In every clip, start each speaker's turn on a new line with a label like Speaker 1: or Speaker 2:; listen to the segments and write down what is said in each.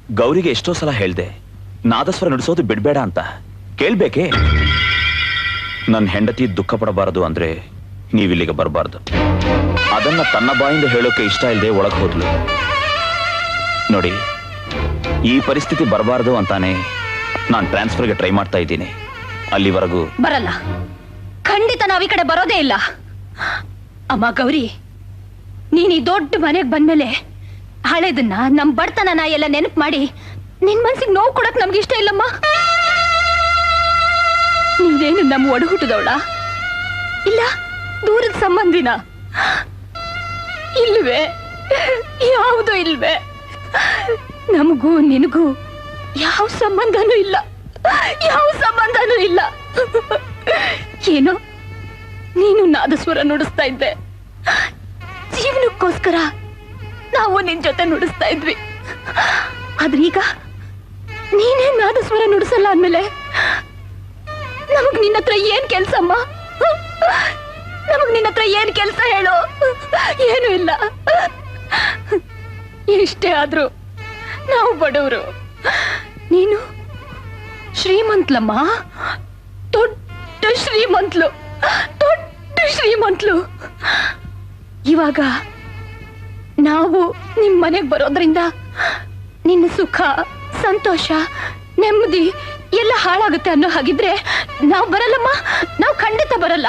Speaker 1: ಗೌರಿಗೆ ಎಷ್ಟೋ ಸಲ ಹೇಳ್ದೆ ನಾದಸ್ವರ ನುಡಿಸೋದು ಬಿಡ್ಬೇಡ ಅಂತ. ಕೇಳ್ಬೇಕೆ? ನನ್ನ ಹೆಂಡತಿ ದುಃಖ ಪಡಬಾರದು ಅಂದ್ರೆ ನೀವಿಲ್ಲಿಗೆ ಬರಬಾರ್ದು. ಅದನ್ನ ತನ್ನ ಬಾಯಿಂದ ಹೇಳೋಕೆ ಇಷ್ಟ ಇಲ್ಲದೆ ಒಳಗೆ ಹೋದ್ಲು. ನೋಡಿ, ಈ ಪರಿಸ್ಥಿತಿ ಬರಬಾರ್ದು ಅಂತಾನೆ ನಾನು ಟ್ರಾನ್ಸ್ಫರ್ಗೆ ಟ್ರೈ ಮಾಡ್ತಾ ಇದ್ದೀನಿ. ಅಲ್ಲಿವರೆಗೂ
Speaker 2: ಬರಲ್ಲ, ಖಂಡಿತ ನಾವ್ ಈ ಕಡೆ ಬರೋದೇ ಇಲ್ಲ. ಅಮ್ಮ ಗೌರಿ, ನೀನ್ ಈ ದೊಡ್ಡ ಮನೆಗೆ ಬಂದ್ಮೇಲೆ ಹಳೇದನ್ನ ನಮ್ ಬಡತನ ಎಲ್ಲ ನೆನಪು ಮಾಡಿ ನಿನ್ ಮನ್ಸಿಗೆ ನೋವು ಕೊಡಕ್ ನಮ್ಗೆ ಇಷ್ಟ ಇಲ್ಲಮ್ಮ. ನೀನೇನು ನಮ್ಮ ಒಡಹುಟ್ಟದವಳ ಇಲ್ಲ ದೂರದ ಸಂಬಂಧಿನ? ಇಲ್ವೇ, ಯಾವುದು ಇಲ್ವೇ. ನಮಗೂ ನಿನಗೂ ಯಾವ ಸಂಬಂಧನೂ ಇಲ್ಲ, ಯಾವ ಸಂಬಂಧನೂ ಇಲ್ಲ. ಏನೋ ನೀನು ನಾದಸ್ವರ ನುಡಿಸ್ತಾ ಇದ್ದೆ, ಜೀವನಕ್ಕೋಸ್ಕರ ನಾವು ನಿನ್ ಜೊತೆ ನುಡಿಸ್ತಾ ಇದ್ವಿ. ಆದ್ರೀಗ ನೀನೇ ನಾದಸ್ವರ ನುಡಿಸಲ್ಲ ಅಂದ್ಮೇಲೆ ನಮಗ್ ನಿನ್ನ ಹತ್ರ ಏನ್ ಕೆಲ್ಸಮ್ಮ? ನಮಗ್ ನಿನ್ನ ಹತ್ರ ಏನ್ ಕೆಲ್ಸ ಹೇಳು? ಏನು ಇಲ್ಲ. ಇಷ್ಟೇ ಆದ್ರೂ ನಾವು ಬಡವರು, ನೀನು ಶ್ರೀಮಂತ್ಲಮ್ಮ, ದೊಡ್ಡ ಶ್ರೀಮಂತ್ಲು, ದೊಡ್ಡ ಶ್ರೀಮಂತ್ಲು. ಇವಾಗ ನಾವು ನಿಮ್ ಮನೆಗ್ ಬರೋದ್ರಿಂದ ನಿನ್ನ ಸುಖ, ಸಂತೋಷ, ನೆಮ್ಮದಿ ಎಲ್ಲ ಹಾಳಾಗುತ್ತೆ ಅನ್ನೋ ಹಾಗಿದ್ರೆ ನಾವು ಬರಲ್ಲಮ್ಮ, ನಾವು ಖಂಡಿತ ಬರಲ್ಲ.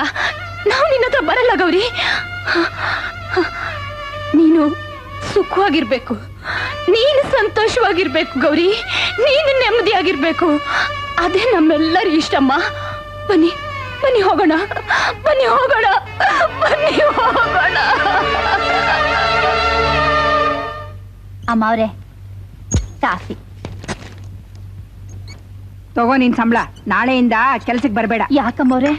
Speaker 2: ನಾವು ನಿನ್ನ ಹತ್ರ ಬರಲ್ಲ ಗೌರಿ. ನೀನು ಸುಖವಾಗಿರ್ಬೇಕು, ನೀನು ಸಂತೋಷವಾಗಿರ್ಬೇಕು ಗೌರಿ, ನೀನು ನೆಮ್ಮದಿಯಾಗಿರ್ಬೇಕು. ಅದೇ ನಮ್ಮೆಲ್ಲರ ಇಷ್ಟಮ್ಮ. ಬನ್ನಿ ಬನ್ನಿ ಹೋಗೋಣ, ಬನ್ನಿ ಹೋಗೋಣ, ಬನ್ನಿ ಹೋಗೋಣ.
Speaker 3: ಅಮ್ಮ ಅವ್ರೆ, ಕಾಫಿ
Speaker 4: ತಗೋ ನಿನ್ ಸಂಬಳ. ನಾಳೆಯಿಂದ ಕೆಲ್ಸಕ್ಕೆ ಬರಬೇಡ.
Speaker 3: ಯಾಕಮ್ಮವ್ರೆ,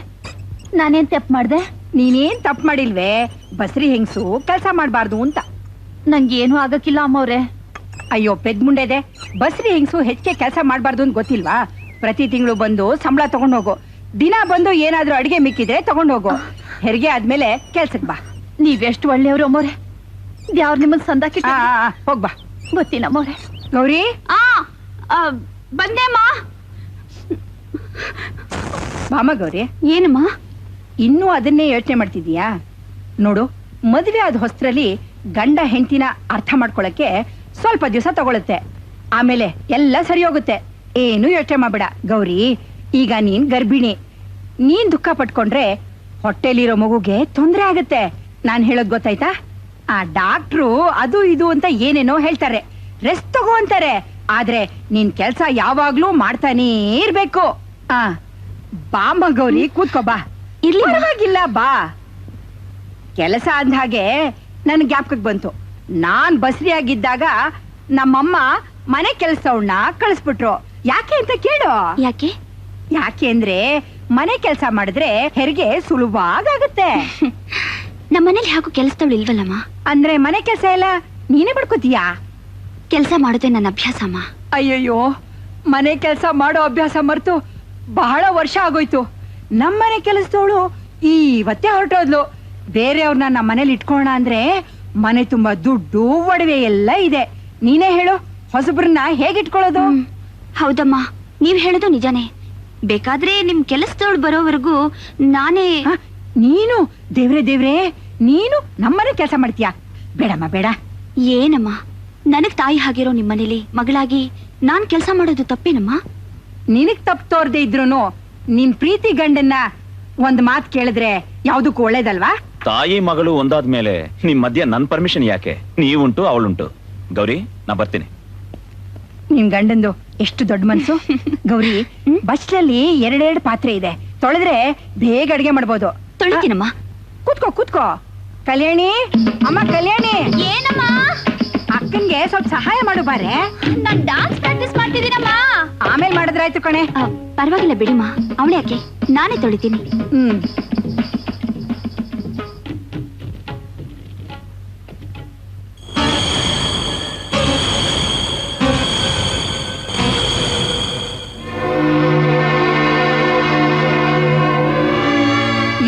Speaker 3: ನಾನೇನ್ ತಪ್ಪು ಮಾಡ್ದೆ?
Speaker 4: ನೀನೇನ್ ತಪ್ಪು ಮಾಡಿಲ್ವೇ? ಬಸ್ರಿ ಹೆಂಗ್ಸು ಕೆಲಸ ಮಾಡಬಾರ್ದು ಅಂತ.
Speaker 3: ನಂಗೇನು ಆಗಕ್ಕಿಲ್ಲ ಅಮ್ಮವ್ರೆ.
Speaker 4: ಅಯ್ಯೋ ಪೆದ್ ಮುಂಡೆದೆ, ಬಸ್ರಿ ಹೆಂಗ್ಸು ಹೆಚ್ಚಿಗೆ ಕೆಲಸ ಮಾಡಬಾರ್ದು ಅಂತ ಗೊತ್ತಿಲ್ವಾ? ಪ್ರತಿ ತಿಂಗಳು ಬಂದು ಸಂಬಳ ತಗೊಂಡ್ ಹೋಗು. ದಿನ ಬಂದು ಏನಾದ್ರೂ ಅಡಿಗೆ ಮಿಕ್ಕಿದ್ರೆ ತಗೊಂಡ್ ಹೋಗು. ಹೆರಿಗೆ ಆದ್ಮೇಲೆ ಕೆಲ್ಸಕ್ ಬಾ.
Speaker 3: ನೀವೆಷ್ಟು ಒಳ್ಳೆಯವ್ರು ಅಮ್ಮವ್ರೆ. ಯಾರು ನಿಮ್ಮನ್ ಸಂದಾಕಿ
Speaker 4: ಹೋಗ್ಬಾ.
Speaker 3: ಗೊತ್ತಿನಮ್ಮವ್ರೆ.
Speaker 4: ಗೌರಿ,
Speaker 3: ಬಂದೇಮ್ಮ.
Speaker 4: ಬಾಮ ಗೌರಿ.
Speaker 3: ಏನಮ್ಮ?
Speaker 4: ಇನ್ನೂ ಅದನ್ನೇ ಯೋಚನೆ ಮಾಡ್ತಿದೀಯಾ? ನೋಡು, ಮದುವೆ ಆದ ಹೊಸ್ತ್ರಲ್ಲಿ ಗಂಡ ಹೆಂಡತಿನ ಅರ್ಥ ಮಾಡ್ಕೊಳಕ್ಕೆ ಸ್ವಲ್ಪ ದಿವಸ ತಗೊಳುತ್ತೆ. ಆಮೇಲೆ ಎಲ್ಲ ಸರಿ ಹೋಗುತ್ತೆ. ಏನು ಯೋಚನೆ ಮಾಡಬೇಡ ಗೌರಿ. ಈಗ ನೀನ್ ಗರ್ಭಿಣಿ, ನೀನ್ ದುಃಖ ಪಟ್ಕೊಂಡ್ರೆ ಹೊಟ್ಟೆಲಿರೋ ಮಗುಗೆ ತೊಂದರೆ ಆಗುತ್ತೆ. ನಾನ್ ಹೇಳೋದ್ ಗೊತ್ತಾಯ್ತಾ? ಆ ಡಾಕ್ಟ್ರು ಅದು ಇದು ಅಂತ ಏನೇನೋ ಹೇಳ್ತಾರೆ, ರೆಸ್ಟ್ ತಗೋ ಅಂತಾರೆ. ಆದ್ರೆ ನೀನ್ ಕೆಲ್ಸ ಯಾವಾಗ್ಲೂ ಮಾಡ್ತಾನೇ ಇರ್ಬೇಕು. ಬಾಮ್ಮ ಗೌರಿ, ಕೂತ್ಕೋ ಬಾ.
Speaker 3: ಇರ್ಲಿ,
Speaker 4: ಪರವಾಗಿಲ್ಲ ಬಾ. ಕೆಲಸ ಅಂದ ಹಾಗೆ ನನ್ ಜ್ಞಾಪಕಕ್ಕೆ ಬಂತು. ನಾನ್ ಬಸ್ರಿ ಆಗಿದ್ದಾಗ ನಮ್ಮಮ್ಮ ಮನೆ ಕೆಲ್ಸವನ್ನ ಕಳಿಸ್ಬಿಟ್ರು. ಯಾಕೆ ಅಂತ ಕೇಳು.
Speaker 3: ಯಾಕೆ?
Speaker 4: ಯಾಕೆ ಅಂದ್ರೆ ಮನೆ ಕೆಲಸ ಮಾಡಿದ್ರೆ ಹೆರಿಗೆ ಸುಲಭವಾಗುತ್ತೆ.
Speaker 3: ನಮ್ಮನೇಲಿ ಯಾಕೋ ಕೆಲಸದವಳು ಇಲ್ವಲ್ಲಮ್ಮ.
Speaker 4: ಅಂದ್ರೆ ಮನೆ ಕೆಲಸ ಎಲ್ಲ ನೀನೇ ಮಾಡ್ಕೋತೀಯಾ?
Speaker 3: ಕೆಲಸ ಮಾಡೋದೇ ನನ್ನ ಅಭ್ಯಾಸ ಅಮ್ಮ.
Speaker 4: ಅಯ್ಯಯ್ಯೋ, ಮನೆ ಕೆಲಸ ಮಾಡೋ ಅಭ್ಯಾಸ ಮರ್ತು ಬಹಳ ವರ್ಷ ಆಗೋಯ್ತು. ನಮ್ಮನೆ ಕೆಲಸದವಳು ಇವತ್ತೇ ಹೊರಟೋದ್ಲು. ಬೇರೆಯವ್ರನ್ನ ನಮ್ಮ ಮನೇಲಿ ಇಟ್ಕೋಣ ಅಂದ್ರೆ ಮನೆ ತುಂಬಾ ದುಡ್ಡು ಒಡವೆ ಎಲ್ಲ ಇದೆ. ನೀನೇ ಹೇಳು, ಹೊಸಬ್ರನ್ನ ಹೇಗಿಟ್ಕೊಳ್ಳೋದು?
Speaker 3: ಹೌದಮ್ಮ, ನೀವ್ ಹೇಳೋದು ನಿಜಾನೇ. ಬೇಕಾದ್ರೆ ನಿಮ್ ಕೆಲಸದವಳು ಬರೋವರೆಗೂ ನಾನೇ.
Speaker 4: ನೀನು ದೇವ್ರೆ ದೇವ್ರೆ, ನೀನು ನಮ್ಮನೆ ಕೆಲಸ ಮಾಡ್ತೀಯಾ? ಬೇಡಮ್ಮ ಬೇಡ.
Speaker 3: ಏನಮ್ಮ, ನನಗ್ ತಾಯಿ ಆಗಿರೋ ನಿಮ್ಮನೇಲಿ ಮಗಳಾಗಿ ನಾನ್ ಕೆಲಸ ಮಾಡೋದು ತಪ್ಪೇನಮ್ಮ?
Speaker 4: ನಿನಗ್ ತಪ್ಪು ತೋರ್ದೆ ಇದ್ರೂನು ನಿನ್ ಪ್ರೀತಿ ಗಂಡನ್ನ ಒಂದ್ ಮಾತ್ ಕೇಳಿದ್ರೆ ಯಾವ್ದಕ್ಕೂ ಒಳ್ಳೇದಲ್ವಾ?
Speaker 1: ತಾಯಿ ಮಗಳು ಒಂದಾದ್ಮೇಲೆ ನಿಮ್ ಮಧ್ಯ ನನ್ ಪರ್ಮಿಷನ್ ಯಾಕೆ? ನೀವುಂಟು ಅವಳುಂಟು. ಗೌರಿ, ನಾ ಬರ್ತೀನಿ.
Speaker 4: ನಿನ್ ಗಂಡಂದು ಎಷ್ಟು ದೊಡ್ಡ ಮನ್ಸು. ಗೌರಿ, ಬಸ್ಲಲ್ಲಿ ಎರಡೆರಡು ಪಾತ್ರೆ ಇದೆ, ತೊಳೆದ್ರೆ ಬೇಗ ಅಡಿಗೆ ಮಾಡ್ಬೋದು.
Speaker 3: ತೊಳಿತೀನಮ್ಮ.
Speaker 4: ಕೂತ್ಕೋ ಕೂತ್ಕೋ. ಕಲ್ಯಾಣಿ, ಅಮ್ಮ ಕಲ್ಯಾಣಿ.
Speaker 3: ಏನಮ್ಮ?
Speaker 4: ಅಕ್ಕನ್ಗೆ ಸ್ವಲ್ಪ ಸಹಾಯ ಮಾಡು ಬಾರೆ.
Speaker 3: ನಾನ್ ಡಾನ್ಸ್ ಪ್ರಾಕ್ಟೀಸ್ ಮಾಡ್ತಿದ್ದೀನಮ್ಮ.
Speaker 4: ಆಮೇಲೆ ಮಾಡಿದ್ರಾಯ್ತು ಕಣೆ.
Speaker 3: ಪರವಾಗಿಲ್ಲ ಬಿಡಿಮ್ಮ, ಅವಳೆ ಯಾಕೆ, ನಾನೇ ತೊಳಿತೀನಿ.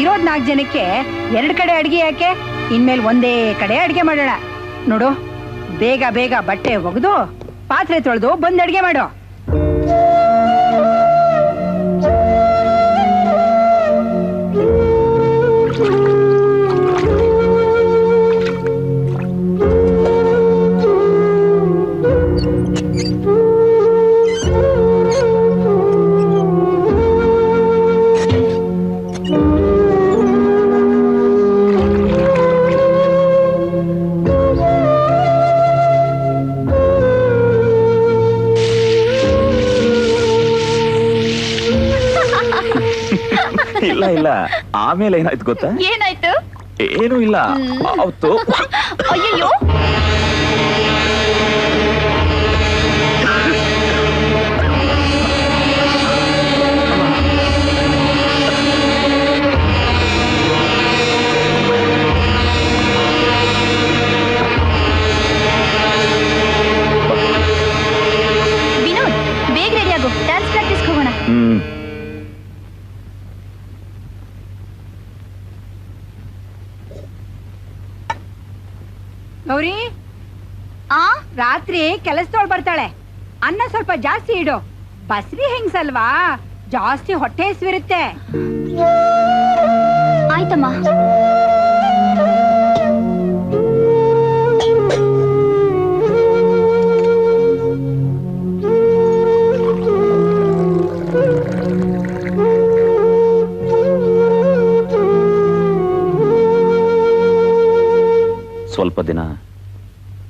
Speaker 4: ಇರೋದ್ 4 ಜನಕ್ಕೆ 2 ಕಡೆ ಅಡಿಗೆ ಯಾಕೆ? ಇನ್ಮೇಲೆ ಒಂದೇ ಕಡೆ ಅಡಿಗೆ ಮಾಡೋಣ. ನೋಡು, ಬೇಗ ಬೇಗ ಬಟ್ಟೆ ಒಗೆದು ಪಾತ್ರೆ ತೊಳೆದು ಬಂದ್ ಅಡ್ಗೆ ಮಾಡು.
Speaker 1: ಇಲ್ಲ ಇಲ್ಲ, ಆಮೇಲೆ ಏನಾಯ್ತು ಗೊತ್ತಾ?
Speaker 2: ಏನಾಯ್ತು?
Speaker 1: ಏನೂ ಇಲ್ಲ, ಅವತ್ತು
Speaker 2: ಅಯ್ಯಯ್ಯೋ,
Speaker 3: ವಿನೋದ್, ಬೇಗ ರೆಡಿ ಆಗು, ಡ್ಯಾನ್ಸ್ ಪ್ರಾಕ್ಟೀಸ್ ಹೋಗೋಣ.
Speaker 4: ಗೌರಿ,
Speaker 3: ಆ
Speaker 4: ರಾತ್ರಿ ಕೆಲಸದವಳು ಬರ್ತಾಳೆ, ಅನ್ನ ಸ್ವಲ್ಪ ಜಾಸ್ತಿ ಇಡು. ಬಸ್ರಿ ಹೆಂಗ್ಸಲ್ವಾ, ಜಾಸ್ತಿ ಹೊಟ್ಟೆ ಹಸಿವಿರುತ್ತೆ.
Speaker 3: ಆಯ್ತಮ್ಮ.
Speaker 1: ಸ್ವಲ್ಪ ದಿನ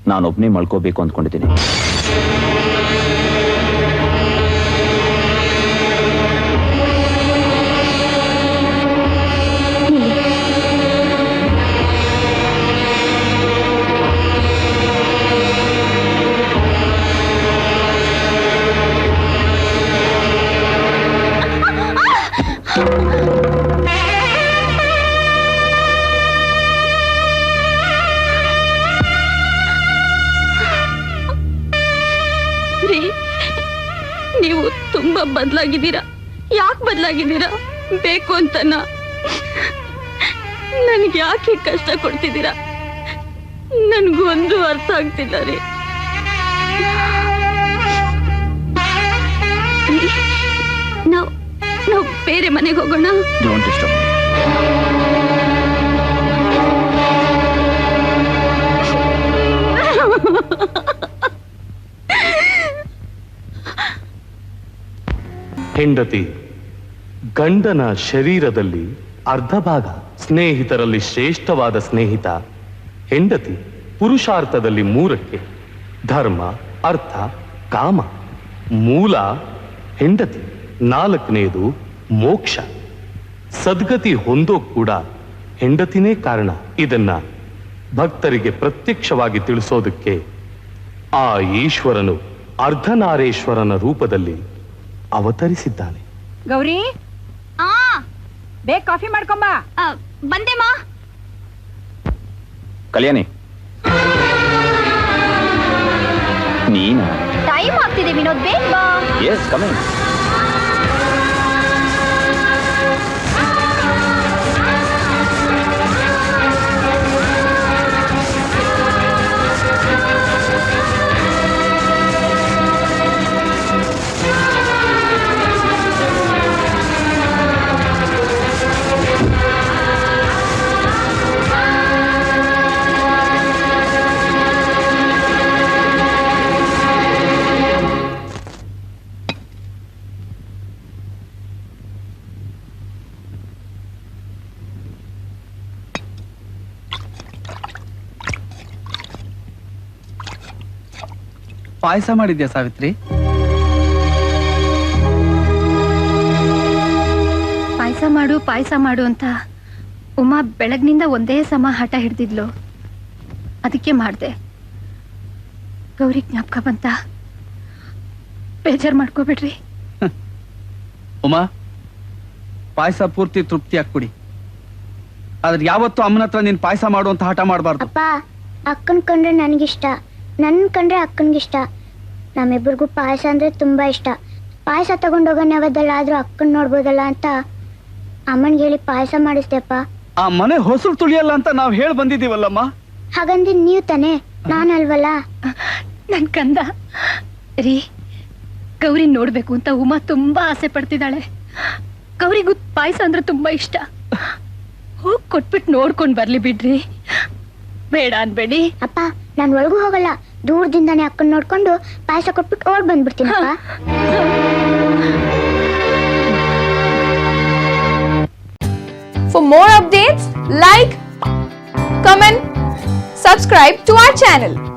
Speaker 1: ನಾನೊಬ್ನೇ ಮಲ್ಕೋಬೇಕು ಅಂದ್ಕೊಂಡಿದ್ದೀನಿ.
Speaker 2: ನೀವು ತುಂಬಾ ಬದಲಾಗಿದ್ದೀರಾ. ಯಾಕೆ ಬದಲಾಗಿದ್ದೀರಾ? ಬೇಕು ಅಂತನ ನನ್ಗೆ ಯಾಕೆ ಕಷ್ಟ ಕೊಡ್ತಿದ್ದೀರಾ? ನನ್ಗೊಂದು ಅರ್ಥ ಆಗ್ತಿಲ್ಲ ರೀ. ನಾವು ಬೇರೆ ಮನೆಗೆ ಹೋಗೋಣ.
Speaker 1: Don't disturb.
Speaker 5: ಹೆಂಡತಿ ಗಂಡನ ಶರೀರದಲ್ಲಿ ಅರ್ಧ ಭಾಗ, ಸ್ನೇಹಿತರಲ್ಲಿ ಶ್ರೇಷ್ಠವಾದ ಸ್ನೇಹಿತ ಹೆಂಡತಿ. ಪುರುಷಾರ್ಥದಲ್ಲಿ 3ಕ್ಕೆ ಧರ್ಮ, ಅರ್ಥ, ಕಾಮ. ಮೂಲ ಹೆಂಡತಿ. 4ನೇದು ಮೋಕ್ಷ. ಸದ್ಗತಿ ಹೊಂದೋ ಕೂಡ ಹೆಂಡತಿನೇ ಕಾರಣ. ಇದನ್ನ ಭಕ್ತರಿಗೆ ಪ್ರತ್ಯಕ್ಷವಾಗಿ ತಿಳಿಸೋದಕ್ಕೆ ಆ ಈಶ್ವರನು ಅರ್ಧನಾರೇಶ್ವರನ ರೂಪದಲ್ಲಿ ಅವತರಿಸಿದ್ದಾನೆ.
Speaker 4: ಗೌರಿ,
Speaker 3: ಆ
Speaker 4: ಬೇಗ ಕಾಫಿ ಮಾಡ್ಕೊಂಬ.
Speaker 3: ಬಂದೆಮ್ಮ.
Speaker 1: ಕಲ್ಯಾಣಿ, ನೀನಾ?
Speaker 3: ಟೈಮ್ ಆಗ್ತಿದೆ ವಿನೋದ್, ಬೇಗ ಬಾ.
Speaker 1: S, coming.
Speaker 6: ಪಾಯಸ ಮಾಡಿದ್ಯಾ ಸಾವಿತ್ರಿ?
Speaker 2: ಪಾಯಸ ಮಾಡು ಅಂತ ಉಮಾ ಬೆಳಗ್ನಿಂದ ಒಂದೇ ಸಮ ಹಠ ಹಿಡ್ದಿದ್ಲು. ಅದಕ್ಕೆ ಮಾಡ್ದೆ. ಗೌರಿ ಜ್ಞಾಪಕ ಬಂತ. ಬೇಜಾರ್ ಮಾಡ್ಕೋಬೇಡ್ರಿ.
Speaker 6: ಉಮಾ, ಪಾಯಸ ಪೂರ್ತಿ ತೃಪ್ತಿಯಾಗಿ ಕುಡಿ. ಆದ್ರೆ ಯಾವತ್ತೂ ಅಮ್ಮನ ಹತ್ರ ನೀನ್ ಪಾಯಸ ಮಾಡು ಅಂತ ಹಠ ಮಾಡಬಾರ್ದು.
Speaker 7: ಅಪ್ಪ, ಅಕ್ಕನ್ ಕಂಡ್ರೆ ನನ್ಗಿಷ್ಟ, ನನ್ ಕಂಡ್ರೆ ಅಕ್ಕನ್ಗಿಷ್ಟ. ನಮ್ಮಿಬ್ಬರಿಗೂ ಪಾಯಸ ಅಂದ್ರೆ ತುಂಬಾ ಇಷ್ಟ. ಪಾಯಸ ತಗೊಂಡೋಗೋ ನೈವೇದ್ಯಲ್ಲ ಆದ್ರೂ ಅಕ್ಕನ್ ನೋಡ್ಬೋದಲ್ಲ ಅಂತ ಅಮ್ಮನ್ಗೆ ಹೇಳಿ ಪಾಯಸ ಮಾಡಿಸ್ದೆಪ್ಪ.
Speaker 6: ಆ ಮನೆ ಹೊಸಲು ತುಳಿಯಲ್ಲ ಅಂತ ನಾವ್ ಹೇಳಿ ಬಂದಿದೀವಲ್ಲಮ್ಮ.
Speaker 7: ಹಾಗಂದ್ರೆ ನೀವ್ ತಾನೇ, ನಾನಲ್ವಲ್ಲ.
Speaker 2: ನನ್ ಕಂದ ರೀ, ಗೌರಿ ನೋಡ್ಬೇಕು ಅಂತ ಉಮಾ ತುಂಬಾ ಆಸೆ ಪಡ್ತಿದ್ದಾಳೆ. ಗೌರಿಗೂ ಪಾಯಸ ಅಂದ್ರೆ ತುಂಬಾ ಇಷ್ಟ. ಹೋಗ್ ಕೊಟ್ಬಿಟ್ಟು ನೋಡ್ಕೊಂಡ್ ಬರ್ಲಿ ಬಿಡ್ರಿ. ಬೇಡ ಅನ್ಬೇಡಿ.
Speaker 7: ಅಪ್ಪ ನಾನು ಒಳಗೂ ಹೋಗಲ್ಲ, ದೂರದಿಂದಾನೇ ಅಕ್ಕನ್ ನೋಡ್ಕೊಂಡು ಪಾಯಸ ಕೊಟ್ಬಿಟ್ಟು ಓಡ್ ಬಂದ್ಬಿಡ್ತೀನಪ್ಪ.
Speaker 8: For more updates, like, comment, subscribe to our channel.